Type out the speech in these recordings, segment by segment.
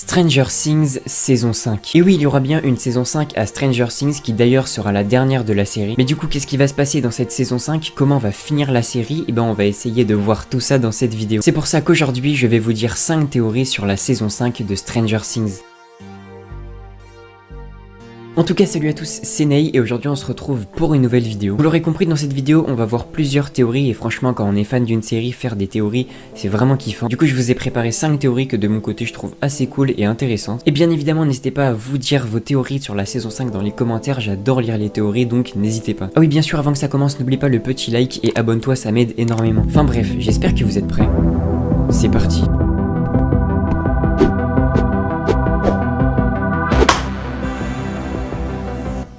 Stranger Things saison 5. Et oui, il y aura bien une saison 5 à Stranger Things qui d'ailleurs sera la dernière de la série. Mais du coup, qu'est-ce qui va se passer dans cette saison 5? Comment va finir la série? Et ben on va essayer de voir tout ça dans cette vidéo. C'est pour ça qu'aujourd'hui, je vais vous dire 5 théories sur la saison 5 de Stranger Things. En tout cas, salut à tous, c'est Ney et aujourd'hui on se retrouve pour une nouvelle vidéo. Vous l'aurez compris, dans cette vidéo, on va voir plusieurs théories et franchement, quand on est fan d'une série, faire des théories, c'est vraiment kiffant. Du coup, je vous ai préparé 5 théories que de mon côté, je trouve assez cool et intéressantes. Et bien évidemment, n'hésitez pas à vous dire vos théories sur la saison 5 dans les commentaires, j'adore lire les théories, donc n'hésitez pas. Ah oui, bien sûr, avant que ça commence, n'oublie pas le petit like et abonne-toi, ça m'aide énormément. Enfin bref, j'espère que vous êtes prêts. C'est parti.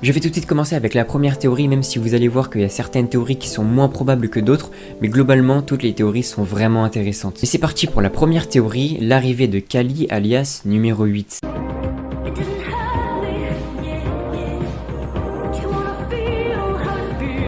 Je vais tout de suite commencer avec la première théorie, même si vous allez voir qu'il y a certaines théories qui sont moins probables que d'autres, mais globalement, toutes les théories sont vraiment intéressantes. Et c'est parti pour la première théorie, l'arrivée de Callie alias numéro 8.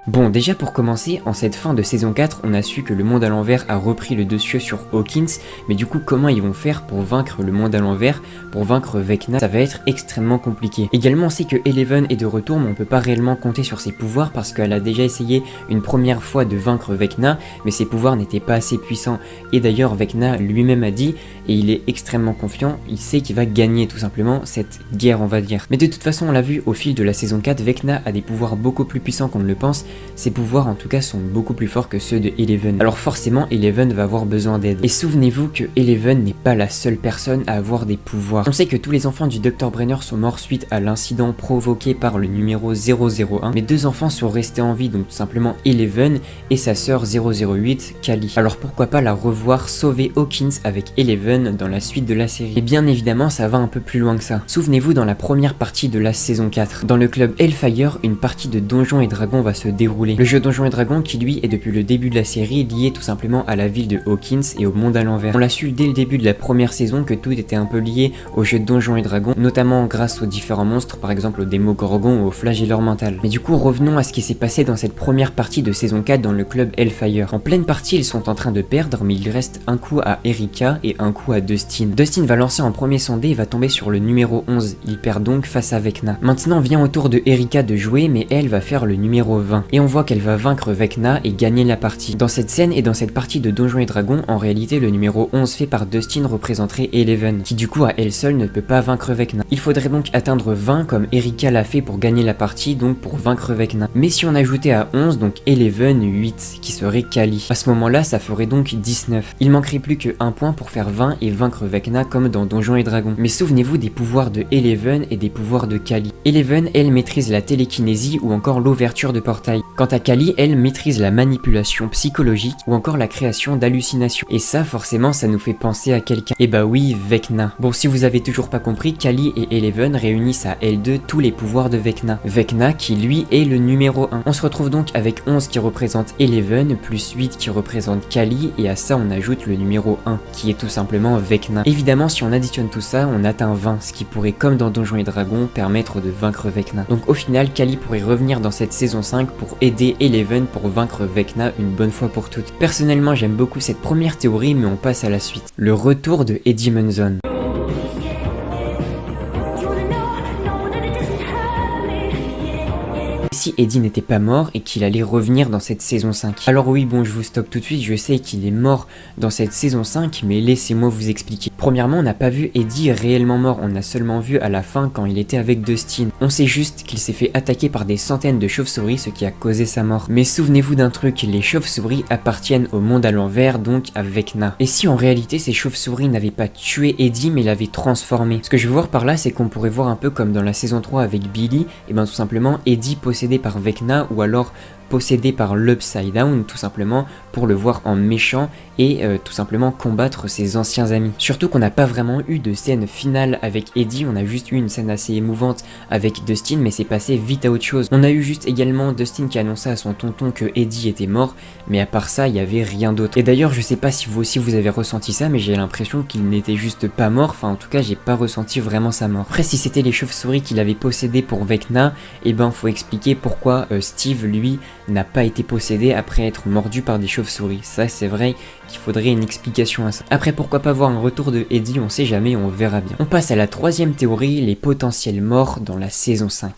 Bon, déjà pour commencer, en cette fin de saison 4, on a su que le monde à l'envers a repris le dessus sur Hawkins, mais du coup, comment ils vont faire pour vaincre le monde à l'envers, pour vaincre Vecna? Ça va être extrêmement compliqué. Également, on sait que Eleven est de retour, mais on peut pas réellement compter sur ses pouvoirs parce qu'elle a déjà essayé une première fois de vaincre Vecna, mais ses pouvoirs n'étaient pas assez puissants. Et d'ailleurs, Vecna lui-même a dit, et il est extrêmement confiant, il sait qu'il va gagner tout simplement cette guerre, on va dire. Mais de toute façon, on l'a vu au fil de la saison 4, Vecna a des pouvoirs beaucoup plus puissants qu'on ne le pense. Ses pouvoirs en tout cas sont beaucoup plus forts que ceux de Eleven. Alors forcément Eleven va avoir besoin d'aide. Et souvenez-vous que Eleven n'est pas la seule personne à avoir des pouvoirs. On sait que tous les enfants du Dr Brenner sont morts suite à l'incident provoqué par le numéro 001. Mais 2 enfants sont restés en vie, donc tout simplement Eleven et sa sœur 008, Callie. Alors pourquoi pas la revoir sauver Hawkins avec Eleven dans la suite de la série? Et bien évidemment ça va un peu plus loin que ça. Souvenez-vous dans la première partie de la saison 4, dans le club Hellfire, une partie de Donjons et Dragons va se dérouler. Le jeu Donjons et Dragons qui lui est depuis le début de la série lié tout simplement à la ville de Hawkins et au monde à l'envers. On l'a su dès le début de la première saison que tout était un peu lié au jeu Donjons et Dragons, notamment grâce aux différents monstres, par exemple au Démogorgon ou au flagelleur mental. Mais du coup revenons à ce qui s'est passé dans cette première partie de saison 4 dans le club Hellfire. En pleine partie ils sont en train de perdre, mais il reste un coup à Erika et un coup à Dustin. Dustin va lancer en premier son dé et va tomber sur le numéro 11, il perd donc face à Vecna. Maintenant vient au tour de Erika de jouer, mais elle va faire le numéro 20. Et on voit qu'elle va vaincre Vecna et gagner la partie. Dans cette scène et dans cette partie de Donjons et Dragons, en réalité le numéro 11 fait par Dustin représenterait Eleven, qui du coup à elle seule ne peut pas vaincre Vecna. Il faudrait donc atteindre 20 comme Erika l'a fait pour gagner la partie, donc pour vaincre Vecna. Mais si on ajoutait à 11, donc Eleven 8, qui serait Callie. À ce moment-là, ça ferait donc 19. Il manquerait plus que 1 point pour faire 20 et vaincre Vecna comme dans Donjons et Dragons. Mais souvenez-vous des pouvoirs de Eleven et des pouvoirs de Callie. Eleven, elle maîtrise la télékinésie ou encore l'ouverture de portail. Quant à Callie, elle maîtrise la manipulation psychologique ou encore la création d'hallucinations. Et ça, forcément, ça nous fait penser à quelqu'un. Et bah oui, Vecna. Bon, si vous avez toujours pas compris, Callie et Eleven réunissent à L2 tous les pouvoirs de Vecna. Vecna qui, lui, est le numéro 1. On se retrouve donc avec 11 qui représente Eleven, plus 8 qui représente Callie, et à ça, on ajoute le numéro 1, qui est tout simplement Vecna. Évidemment, si on additionne tout ça, on atteint 20, ce qui pourrait, comme dans Donjons et Dragons, permettre de vaincre Vecna. Donc au final, Callie pourrait revenir dans cette saison 5 pour aider Eleven pour vaincre Vecna une bonne fois pour toutes. Personnellement, j'aime beaucoup cette première théorie, mais on passe à la suite. Le retour de Eddie Munson. Si Eddie n'était pas mort et qu'il allait revenir dans cette saison 5. Alors oui, bon, je vous stoppe tout de suite, je sais qu'il est mort dans cette saison 5, mais laissez-moi vous expliquer. Premièrement, on n'a pas vu Eddie réellement mort, on a seulement vu à la fin quand il était avec Dustin. On sait juste qu'il s'est fait attaquer par des centaines de chauves-souris, ce qui a causé sa mort. Mais souvenez-vous d'un truc, les chauves-souris appartiennent au monde à l'envers, donc à Vecna. Et si en réalité ces chauves-souris n'avaient pas tué Eddie, mais l'avaient transformé? Ce que je veux voir par là, c'est qu'on pourrait voir un peu comme dans la saison 3 avec Billy, et ben tout simplement Eddie possédé par Vecna ou alors possédé par l'Upside Down tout simplement pour le voir en méchant et tout simplement combattre ses anciens amis. Surtout qu'on n'a pas vraiment eu de scène finale avec Eddie, on a juste eu une scène assez émouvante avec Dustin, mais c'est passé vite à autre chose. On a eu juste également Dustin qui annonçait à son tonton que Eddie était mort, mais à part ça il n'y avait rien d'autre. Et d'ailleurs je sais pas si vous aussi vous avez ressenti ça, mais j'ai l'impression qu'il n'était juste pas mort, enfin en tout cas j'ai pas ressenti vraiment sa mort. Après si c'était les chauves-souris qu'il avait possédé pour Vecna, et ben faut expliquer pourquoi Steve lui n'a pas été possédé après être mordu par des chauves-souris. Ça c'est vrai qu'il faudrait une explication à ça. Après pourquoi pas voir un retour de Eddie, on sait jamais, on verra bien. On passe à la troisième théorie, les potentiels morts dans la saison 5.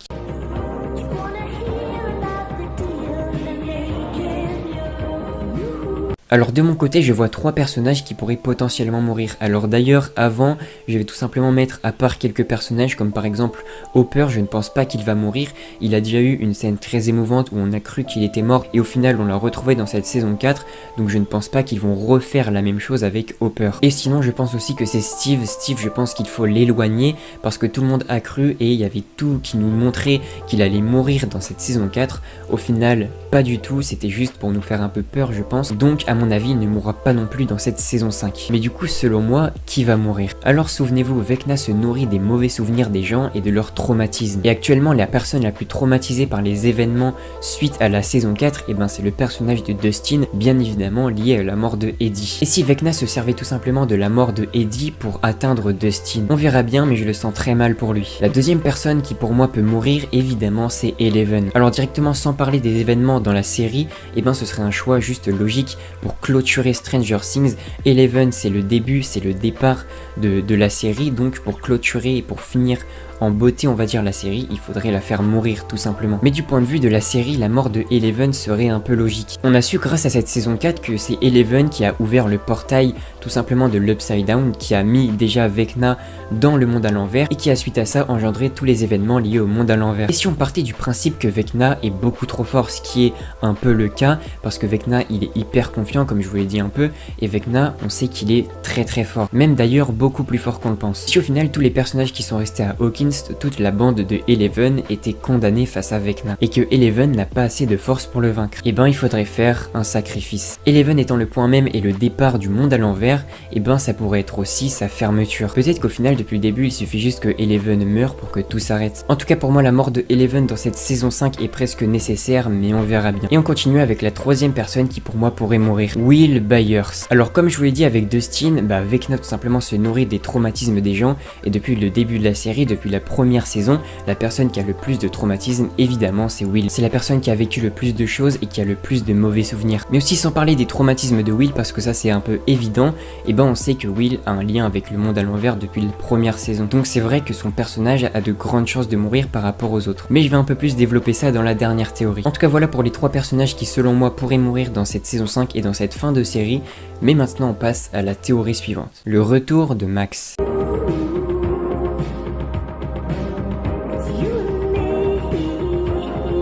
Alors de mon côté, je vois 3 personnages qui pourraient potentiellement mourir. Alors d'ailleurs, avant, je vais tout simplement mettre à part quelques personnages, comme par exemple Hopper, je ne pense pas qu'il va mourir. Il a déjà eu une scène très émouvante où on a cru qu'il était mort et au final on l'a retrouvé dans cette saison 4, donc je ne pense pas qu'ils vont refaire la même chose avec Hopper. Et sinon, je pense aussi que c'est Steve. Steve, je pense qu'il faut l'éloigner parce que tout le monde a cru et il y avait tout qui nous montrait qu'il allait mourir dans cette saison 4. Au final, pas du tout, c'était juste pour nous faire un peu peur, je pense. Donc à mon avis, il ne mourra pas non plus dans cette saison 5. Mais du coup, selon moi, qui va mourir? Alors souvenez-vous, Vecna se nourrit des mauvais souvenirs des gens et de leur traumatisme. Et actuellement, la personne la plus traumatisée par les événements suite à la saison 4, et ben c'est le personnage de Dustin, bien évidemment lié à la mort de Eddie. Et si Vecna se servait tout simplement de la mort de Eddie pour atteindre Dustin? On verra bien, mais je le sens très mal pour lui. La deuxième personne qui pour moi peut mourir, évidemment, c'est Eleven. Alors directement, sans parler des événements dans la série, et ben ce serait un choix juste logique pour clôturer Stranger Things. Eleven, c'est le début, c'est le départ de la série, donc pour clôturer et pour finir en beauté, on va dire, la série, il faudrait la faire mourir tout simplement. Mais du point de vue de la série, la mort de Eleven serait un peu logique. On a su grâce à cette saison 4 que c'est Eleven qui a ouvert le portail tout simplement de l'Upside Down, qui a mis déjà Vecna dans le monde à l'envers et qui a suite à ça engendré tous les événements liés au monde à l'envers. Et si on partait du principe que Vecna est beaucoup trop fort, ce qui est un peu le cas, parce que Vecna il est hyper confiant comme je vous l'ai dit un peu, et Vecna on sait qu'il est très très fort, même d'ailleurs beaucoup plus fort qu'on le pense. Si au final tous les personnages qui sont restés à Hawkins, toute la bande de Eleven était condamnée face à Vecna, et que Eleven n'a pas assez de force pour le vaincre, et ben il faudrait faire un sacrifice. Eleven étant le point même et le départ du monde à l'envers, et ben ça pourrait être aussi sa fermeture. Peut-être qu'au final depuis le début il suffit juste que Eleven meure pour que tout s'arrête. En tout cas pour moi la mort de Eleven dans cette saison 5 est presque nécessaire, mais on verra bien. Et on continue avec la troisième personne qui pour moi pourrait mourir, Will Byers. Alors comme je vous l'ai dit avec Dustin, bah Vecna tout simplement se nourrit des traumatismes des gens, et depuis le début de la série, depuis la première saison, la personne qui a le plus de traumatisme évidemment c'est Will. C'est la personne qui a vécu le plus de choses et qui a le plus de mauvais souvenirs. Mais aussi sans parler des traumatismes de Will, parce que ça c'est un peu évident, et ben on sait que Will a un lien avec le monde à l'envers depuis la première saison. Donc c'est vrai que son personnage a de grandes chances de mourir par rapport aux autres. Mais je vais un peu plus développer ça dans la dernière théorie. En tout cas voilà pour les 3 personnages qui selon moi pourraient mourir dans cette saison 5 et dans cette fin de série. Mais maintenant on passe à la théorie suivante. Le retour de Max.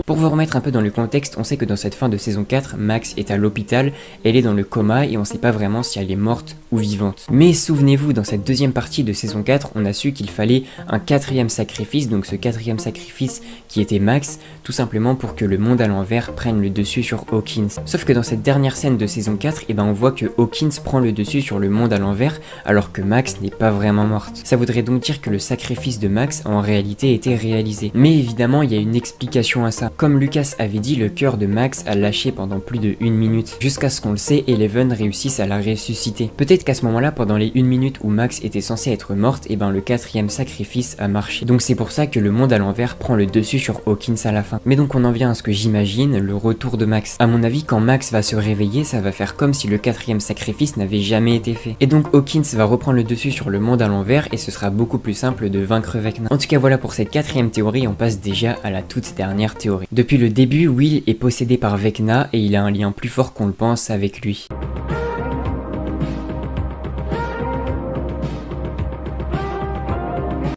Pour vous remettre un peu dans le contexte, on sait que dans cette fin de saison 4, Max est à l'hôpital, elle est dans le coma et on sait pas vraiment si elle est morte ou vivante. Mais souvenez-vous, dans cette deuxième partie de saison 4, on a su qu'il fallait un 4e sacrifice, donc ce 4e sacrifice qui était Max, tout simplement pour que le monde à l'envers prenne le dessus sur Hawkins. Sauf que dans cette dernière scène de saison 4, et ben on voit que Hawkins prend le dessus sur le monde à l'envers, alors que Max n'est pas vraiment morte. Ça voudrait donc dire que le sacrifice de Max en réalité était réalisé. Mais évidemment, il y a une explication à ça. Comme Lucas avait dit, le cœur de Max a lâché pendant plus de 1 minute, jusqu'à ce qu'on le sait, Eleven réussisse à la ressusciter. Peut-être qu'à ce moment-là, pendant les 1 minute où Max était censé être morte, et ben le 4e sacrifice a marché. Donc c'est pour ça que le monde à l'envers prend le dessus sur Hawkins à la fin. Mais donc on en vient à ce que j'imagine, le retour de Max. À mon avis, quand Max va se réveiller, ça va faire comme si le 4e sacrifice n'avait jamais été fait. Et donc Hawkins va reprendre le dessus sur le monde à l'envers et ce sera beaucoup plus simple de vaincre Vecna. En tout cas voilà pour cette 4e théorie, on passe déjà à la toute dernière théorie. Depuis le début, Will est possédé par Vecna et il a un lien plus fort qu'on le pense avec lui.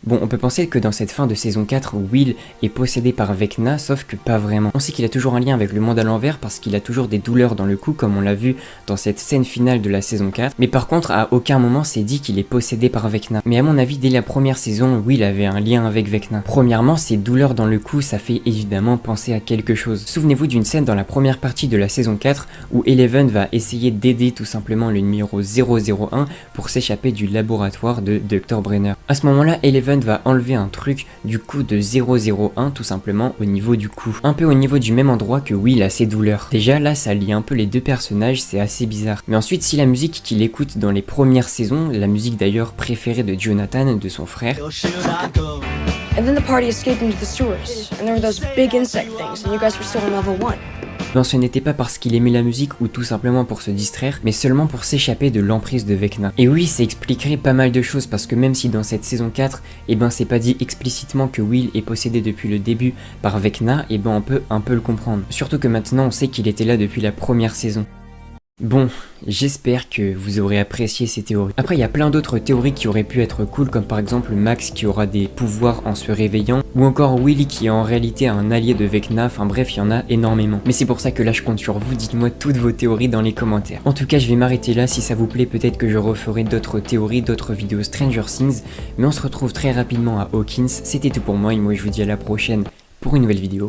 Bon, on peut penser que dans cette fin de saison 4, Will est possédé par Vecna, sauf que pas vraiment. On sait qu'il a toujours un lien avec le monde à l'envers parce qu'il a toujours des douleurs dans le cou, comme on l'a vu dans cette scène finale de la saison 4. Mais par contre, à aucun moment c'est dit qu'il est possédé par Vecna. Mais à mon avis, dès la première saison, Will avait un lien avec Vecna. Premièrement, ces douleurs dans le cou, ça fait évidemment penser à quelque chose. Souvenez-vous d'une scène dans la première partie de la saison 4 où Eleven va essayer d'aider tout simplement le numéro 001 pour s'échapper du laboratoire de Dr. Brenner. À ce moment-là, Eleven va enlever un truc du coup de 001 tout simplement au niveau du cou. Un peu au niveau du même endroit que Will a ses douleurs. Déjà là ça lie un peu les deux personnages, c'est assez bizarre. Mais ensuite si la musique qu'il écoute dans les premières saisons, la musique d'ailleurs préférée de Jonathan, de son frère. And then the party escaped into the sewers, and there were those big insect things, and you guys were still on level 1. Ben ce n'était pas parce qu'il aimait la musique ou tout simplement pour se distraire, mais seulement pour s'échapper de l'emprise de Vecna. Et oui, ça expliquerait pas mal de choses parce que même si dans cette saison 4, eh ben c'est pas dit explicitement que Will est possédé depuis le début par Vecna, eh ben on peut un peu le comprendre. Surtout que maintenant on sait qu'il était là depuis la première saison. Bon, j'espère que vous aurez apprécié ces théories. Après, il y a plein d'autres théories qui auraient pu être cool, comme par exemple Max qui aura des pouvoirs en se réveillant, ou encore Willy qui est en réalité un allié de Vecna, enfin bref, il y en a énormément. Mais c'est pour ça que là je compte sur vous, dites-moi toutes vos théories dans les commentaires. En tout cas, je vais m'arrêter là, si ça vous plaît, peut-être que je referai d'autres théories, d'autres vidéos Stranger Things, mais on se retrouve très rapidement à Hawkins. C'était tout pour moi, et moi je vous dis à la prochaine pour une nouvelle vidéo.